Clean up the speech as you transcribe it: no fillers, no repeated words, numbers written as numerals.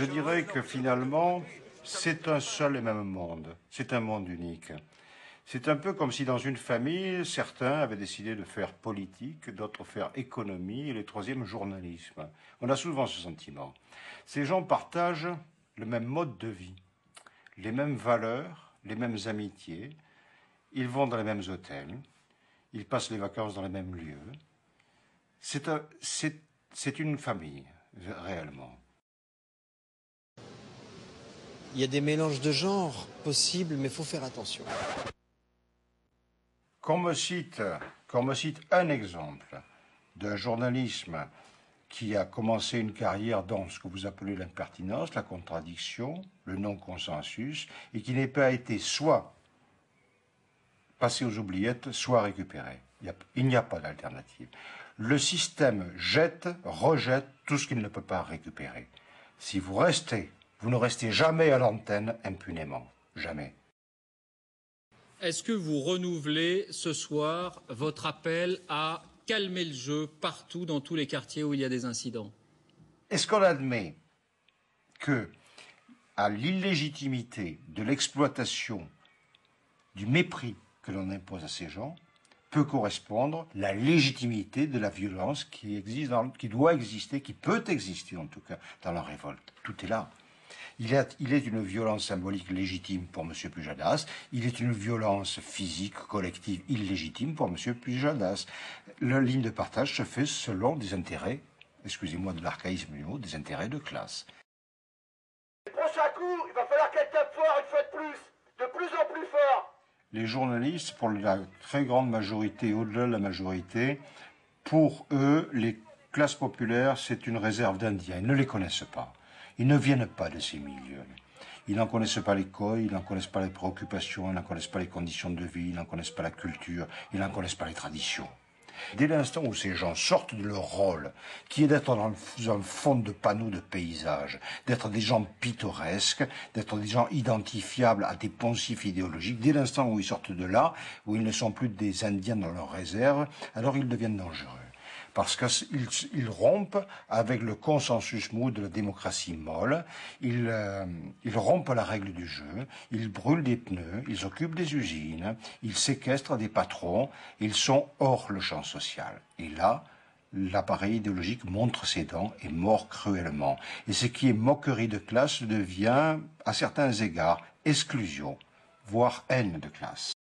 Je dirais que finalement, c'est un seul et même monde. C'est un monde unique. C'est un peu comme si dans une famille, certains avaient décidé de faire politique, d'autres faire économie, et les troisièmes journalisme. On a souvent ce sentiment. Ces gens partagent le même mode de vie, les mêmes valeurs, les mêmes amitiés. Ils vont dans les mêmes hôtels, ils passent les vacances dans les mêmes lieux. C'est une famille, réellement. Il y a des mélanges de genres possibles, mais il faut faire attention. Qu'on me cite un exemple d'un journalisme qui a commencé une carrière dans ce que vous appelez l'impertinence, la contradiction, le non-consensus, et qui n'ait pas été soit passé aux oubliettes, soit récupéré. Il n'y a pas d'alternative. Le système rejette tout ce qu'il ne peut pas récupérer. Si vous restez, vous ne restez jamais à l'antenne impunément. Jamais. Est-ce que vous renouvelez ce soir votre appel à calmer le jeu partout dans tous les quartiers où il y a des incidents? Est-ce qu'on admet que, à l'illégitimité de l'exploitation, du mépris que l'on impose à ces gens, peut correspondre la légitimité de la violence qui existe, qui doit exister, qui peut exister en tout cas dans la révolte? Tout est là. Il est une violence symbolique légitime pour M. Pujadas, il est une violence physique collective illégitime pour M. Pujadas. La ligne de partage se fait selon des intérêts, excusez-moi de l'archaïsme du mot, des intérêts de classe. Le prochain coup, il va falloir qu'elle tape fort une fois de plus en plus fort. Les journalistes, pour la très grande majorité, au-delà de la majorité, pour eux, les classes populaires, c'est une réserve d'Indiens. Ils ne les connaissent pas. Ils ne viennent pas de ces milieux. Ils n'en connaissent pas les codes, ils n'en connaissent pas les préoccupations, ils n'en connaissent pas les conditions de vie, ils n'en connaissent pas la culture, ils n'en connaissent pas les traditions. Dès l'instant où ces gens sortent de leur rôle, qui est d'être dans un fond de panneaux de paysage, d'être des gens pittoresques, d'être des gens identifiables à des poncifs idéologiques, dès l'instant où ils sortent de là, où ils ne sont plus des Indiens dans leur réserve, alors ils deviennent dangereux. Parce qu'ils rompent avec le consensus mou de la démocratie molle, ils rompent la règle du jeu, ils brûlent des pneus, ils occupent des usines, ils séquestrent des patrons, ils sont hors le champ social. Et là, l'appareil idéologique montre ses dents et mord cruellement. Et ce qui est moquerie de classe devient, à certains égards, exclusion, voire haine de classe.